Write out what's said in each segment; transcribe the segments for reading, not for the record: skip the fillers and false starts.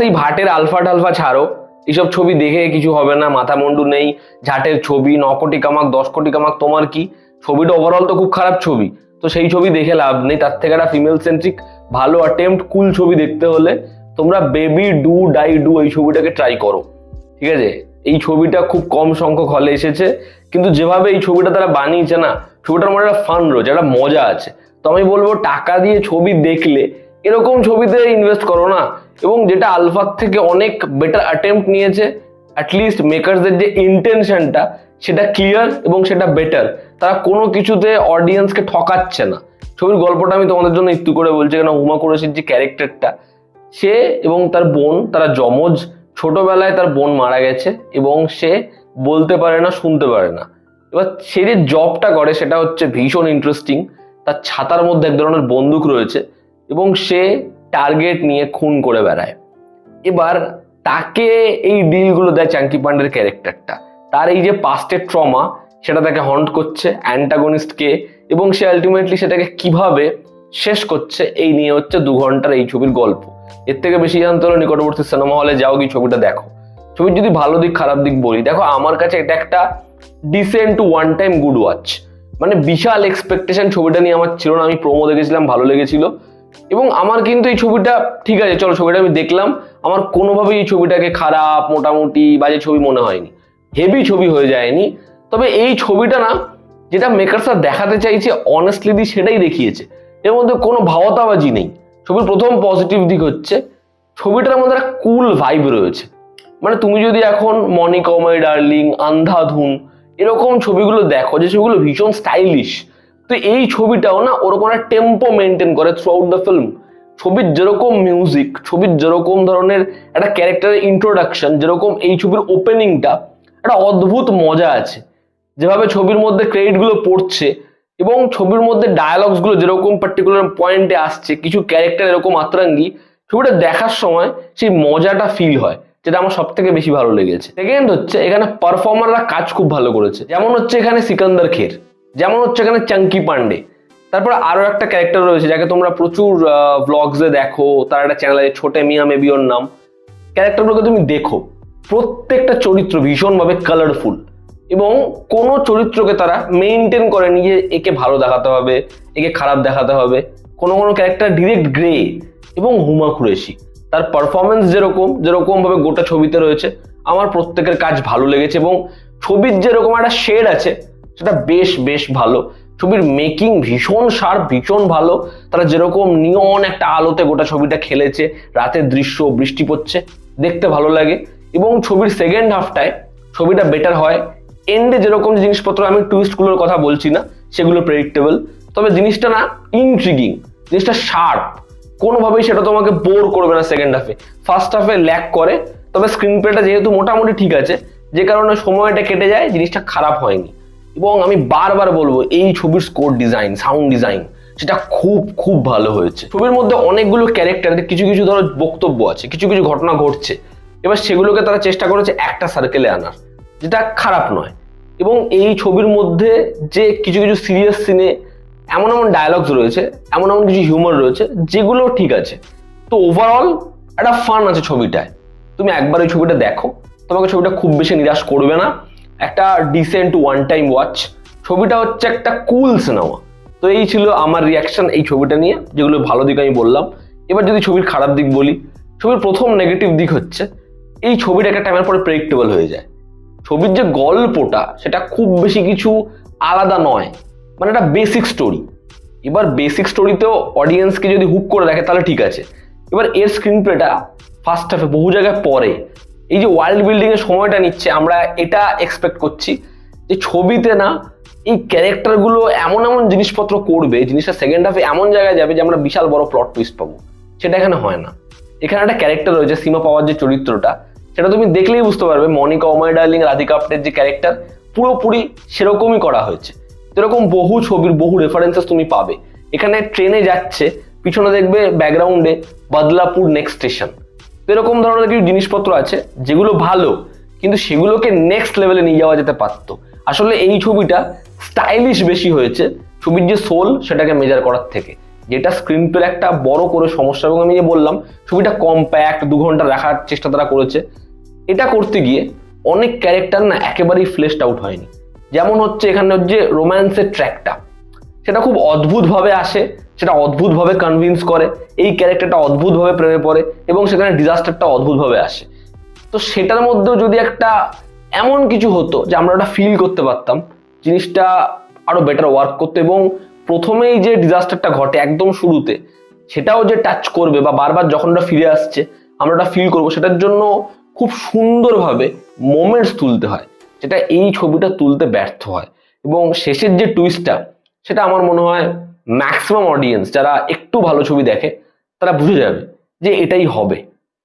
এই ভাটের আলফা টালফা ছাড়ো, এইসব ছবি দেখে কিছু হবে না, মাথা মুন্ডু নেই। ঝাটের ছবি 9 কোটি কামাক 10 কোটি কামাক, তোমার কি? ছবিটা ওভারঅল তো খুব খারাপ ছবি, তো সেই ছবি দেখে লাভ নেই। তার থেকে একটা ফিমেল সেন্ট্রিক ভালো অ্যাটেম্পট কুল ছবি দেখতে হলে তোমরা বেবি ডু ডাই ডু এই ছবিটাকে ট্রাই করো, ঠিক আছে? এই ছবিটা খুব কম সংখ্যক হলে এসেছে, কিন্তু যেভাবে এই ছবিটা তারা বানিয়েছে না, ছবিটার মধ্যে একটা ফান রয়েছে, একটা মজা আছে। তো আমি বলবো টাকা দিয়ে ছবি দেখলে এরকম ছবিতে ইনভেস্ট করো না। এবং যেটা আলফার থেকে অনেক বেটার অ্যাটেম্পট নিয়েছে, অ্যাটলিস্ট মেকারসদের যে ইন্টেনশনটা সেটা ক্লিয়ার এবং সেটা বেটার। তারা কোনো কিছুতে অডিয়েন্সকে ঠকাচ্ছে না। ছবির গল্পটা আমি তোমাদের জন্য একটু করে বলছি, কেন হুমা কুরেশির যে ক্যারেক্টারটা, সে এবং তার বোন, তারা যমজ। ছোটবেলায় তার বোন মারা গেছে এবং সে বলতে পারে না, শুনতে পারে না। এবার সে যে জবটা করে সেটা হচ্ছে ভীষণ ইন্টারেস্টিং। তার ছাতার মধ্যে এক ধরনের বন্দুক রয়েছে এবং সে টার্গেট নিয়ে খুন করে বেড়ায়। এবার তাকে এই ডিলগুলো দেয় চাঙ্কি পান্ডের ক্যারেক্টারটা। তার এই যে পাস্টের ট্রমা সেটা তাকে হন্ট করছে, অ্যান্টাগনিস্টকে, এবং সে আলটিমেটলি সেটাকে কিভাবে শেষ করছে, এই নিয়ে হচ্ছে 2 ঘন্টার এই ছবির গল্প। এর থেকে বেশি জানতে হলে নিকটবর্তী সিনেমা হলে যাও, কি ছবিটা দেখো। ছবির যদি ভালো দিক খারাপ দিক বলি, দেখো আমার কাছে এটা একটা decent to one time good watch. মানে বিশাল এক্সপেকটেশন ছবিটা নিয়ে আমার ছিল না। আমি প্রোমো দেখেছিলাম, ভালো লেগেছিল, এবং আমার কিন্তু এই ছবিটা ঠিক আছে, চলো ছবিটা আমি দেখলাম, আমার কোনোভাবেই এই ছবিটাকে খারাপ, মোটামুটি বাজে ছবি মনে হয়নি, হেভি ছবি হয়ে যায়নি। তবে এই ছবিটা না, যেটা মেকারসরা দেখাতে চাইছে অনেস্টলি সেটাই দেখিয়েছে। এর মধ্যে কোনো ভাওতাবাজি নেই। ছবির প্রথম পজিটিভ দিক হচ্ছে ছবিটার মধ্যে একটা কুল ভাইব রয়েছে। মানে তুমি যদি এখন মনিকা মাই ডার্লিং, আন্ধাধুন এরকম ছবিগুলো দেখো, যে ছবিগুলো ভীষণ স্টাইলিশ, তো এই ছবিটাও না ওরকম একটা টেম্পো মেনটেন করে থ্রু আউট দ্য ফিল্ম। ছবির যেরকম মিউজিক, ছবির যেরকম ধরনের একটা ক্যারেক্টারের ইন্ট্রোডাকশন, যেরকম এই ছবির ওপেনিংটা, একটা অদ্ভুত মজা আছে। যেভাবে ছবির মধ্যে ক্রেডিটগুলো পড়ছে এবং ছবির মধ্যে ডায়ালগসগুলো যেরকম পার্টিকুলার পয়েন্টে আসছে, কিছু ক্যারেক্টার এরকম আতরাঙ্গি, ছবিটা দেখার সময় সেই মজাটা ফিল হয়, যেটা আমার সব থেকে বেশি ভালো লেগেছে। সেকেন্ড হচ্ছে এখানে পারফর্মাররা কাজ খুব ভালো করেছে। যেমন হচ্ছে এখানে সিকান্দার খের, যেমন হচ্ছে এখানে চাঙ্কি পান্ডে। তারপর আরো একটা ক্যারেক্টার রয়েছে যাকে তোমরা প্রচুর ভ্লগসে দেখো, তার একটা চ্যানেল আছে ছোটে মিয়া মেবি ওর নাম। ক্যারেক্টারগুলোকে তুমি দেখো, প্রত্যেকটা চরিত্র ভীষণভাবে কালারফুল, এবং কোনো চরিত্রকে তারা মেনটেন করেনি যে একে ভালো দেখাতে হবে, একে খারাপ দেখাতে হবে। কোনো কোনো ক্যারেক্টার ডিরেক্ট গ্রে। এবং হুমা কুরেশি, তার পারফরমেন্স যেরকম ভাবে গোটা ছবিতে রয়েছে, আমার প্রত্যেকের কাজ ভালো লেগেছে। এবং ছবির যেরকম একটা শেড আছে সেটা বেশ বেশ ভালো। ছবির মেকিং ভীষণ শার্প, ভীষণ ভালো। তারা যেরকম নিয়ন একটা আলোতে গোটা ছবিটা খেলেছে, রাতের দৃশ্য, বৃষ্টি পড়ছে, দেখতে ভালো লাগে। এবং ছবির সেকেন্ড হাফটায় ছবিটা বেটার হয়। এন্ডে যেরকম জিনিসপত্র, আমি টুইস্টগুলোর কথা বলছি না, সেগুলো প্রেডিক্টেবল, তবে জিনিসটা না ইন্ট্রিগিং, জিনিসটা শার্প, কোনোভাবেই সেটা তোমাকে বোর করবে না সেকেন্ড হাফে। ফার্স্ট হাফে ল্যাক করে, তবে স্ক্রিন প্লেটা যেহেতু মোটামুটি ঠিক আছে, যে কারণে সময়টা কেটে যায়, জিনিসটা খারাপ হয়নি। এবং আমি বারবার বলবো এই ছবির স্কোর ডিজাইন, সাউন্ড ডিজাইন, সেটা খুব খুব ভালো হয়েছে। ছবির মধ্যে অনেকগুলো ক্যারেক্টারের কিছু কিছু ধরো বক্তব্য আছে, কিছু কিছু ঘটনা ঘটছে, এবার সেগুলোকে তারা চেষ্টা করেছে একটা সার্কেলে আনার, যেটা খারাপ নয়। এবং এই ছবির মধ্যে যে কিছু কিছু সিরিয়াস সিনে এমন এমন ডায়ালগস রয়েছে, এমন এমন কিছু হিউমার রয়েছে, যেগুলো ঠিক আছে। তো ওভারঅল একটা ফান আছে ছবিটায়। তুমি একবার ওই ছবিটা দেখো, তোমাকে ছবিটা খুব বেশি নিরাশ করবে না। একটা ডিসেন্ট ওয়ান টাইম ওয়াচ। ছবিটা হচ্ছে একটা কুল সিনেমা। তো এই ছিল আমার রিয়াকশন এই ছবিটা নিয়ে, যেগুলো ভালো দিক আমি বললাম। এবার যদি ছবির খারাপ দিক বলি, ছবির প্রথম নেগেটিভ দিক হচ্ছে এই ছবিটা একটা টাইমের পরে প্রেডিক্টেবল হয়ে যায়। ছবির যে গল্পটা সেটা খুব বেশি কিছু আলাদা নয়, মানে একটা বেসিক স্টোরি। এবার বেসিক স্টোরিতেও অডিয়েন্সকে যদি হুক করে রাখে তাহলে ঠিক আছে। এবার এর স্ক্রিন প্লেটা ফার্স্ট হাফে বহু জায়গায় পরে এই যে ওয়ার্ল্ড বিল্ডিং এর সময়টা নিচ্ছে, আমরা এটা এক্সপেক্ট করছি যে ছবিতে না এই ক্যারেক্টারগুলো এমন এমন জিনিসপত্র করবে, জিনিসটা সেকেন্ড হাফে এমন জায়গায় যাবে যে আমরা বিশাল বড় প্লট টুইস্ট পাবো। সেটা এখানে হয় না। এখানে একটা ক্যারেক্টার রয়েছে সীমা পাওয়ার যে চরিত্রটা, সেটা তুমি দেখলেই বুঝতে পারবে মনিকা ওমাই ডার্লিং, রাধিকা আপ্টের যে ক্যারেক্টার পুরোপুরি সেরকমই করা হয়েছে। এরকম বহু ছবির বহু রেফারেন্সেস তুমি পাবে। এখানে ট্রেনে যাচ্ছে, পিছনে দেখবে ব্যাকগ্রাউন্ডে বদলাপুর নেক্সট স্টেশন। এরকম ধরনের কিছু জিনিসপত্র আছে যেগুলো ভালো, কিন্তু সেগুলোকে নেক্সট লেভেলে নিয়ে যাওয়া যেতে পারতো। আসলে এই ছবিটা স্টাইলিশ বেশি হয়েছে ছবির যে সোল সেটাকে মেজার করার থেকে। যেটা স্ক্রিন প্লে একটা বড় করে সমস্যা। এবং আমি যে বললাম ছবিটা কম্প্যাক্ট, 2 ঘন্টা রাখার চেষ্টা তারা করেছে। এটা করতে গিয়ে অনেক ক্যারেক্টার না একেবারেই ফ্লেশড আউট হয়নি। যেমন হচ্ছে এখানে যে রোম্যান্সের ট্র্যাকটা, সেটা খুব অদ্ভুতভাবে আসে, সেটা অদ্ভুতভাবে কনভিন্স করে, এই ক্যারেক্টারটা অদ্ভুতভাবে প্রেমে পড়ে, এবং সেখানে ডিজাস্টারটা অদ্ভুতভাবে আসে। তো সেটার মধ্যেও যদি একটা এমন কিছু হতো যে আমরা ওটা ফিল করতে পারতাম, জিনিসটা আরো বেটার ওয়ার্ক করতো। এবং প্রথমেই যে ডিজাস্টারটা ঘটে একদম শুরুতে, সেটাও যে টাচ করবে বা বারবার যখন ওটা ফিরে আসছে আমরা ওটা ফিল করবো, সেটার জন্য খুব সুন্দরভাবে মোমেন্টস তুলতে হয়, যেটা এই ছবিটা তুলতে ব্যর্থ হয়। এবং শেষের যে টুইস্টটা, সেটা আমার মনে হয় ম্যাক্সিমাম অডিয়েন্স যারা একটু ভালো ছবি দেখে তারা বুঝে যাবে যে এটাই হবে,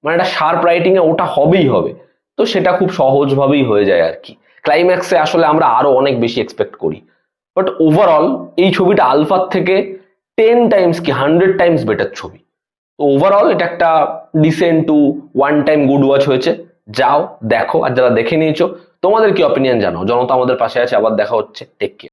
মানে একটা শার্প রাইটিং এ ওটা হবেই হবে। তো সেটা খুব সহজভাবেই হয়ে যায় আর কি। ক্লাইম্যাক্সে আসলে আমরা আরো অনেক বেশি এক্সপেক্ট করি। বাট ওভারঅল এই ছবিটা আলফার থেকে 10 টাইমস কি 100 টাইমস বেটার ছবি। তো ওভারঅল এটা একটা decent to one time good watch হয়েছে। যাও দেখো, আর যারা দেখে নিয়েছো তোমাদের কি অপিনিয়ন জানাও। জনতা আমাদের পাশে আছে, আবার দেখা হচ্ছে, টেক কেয়ার।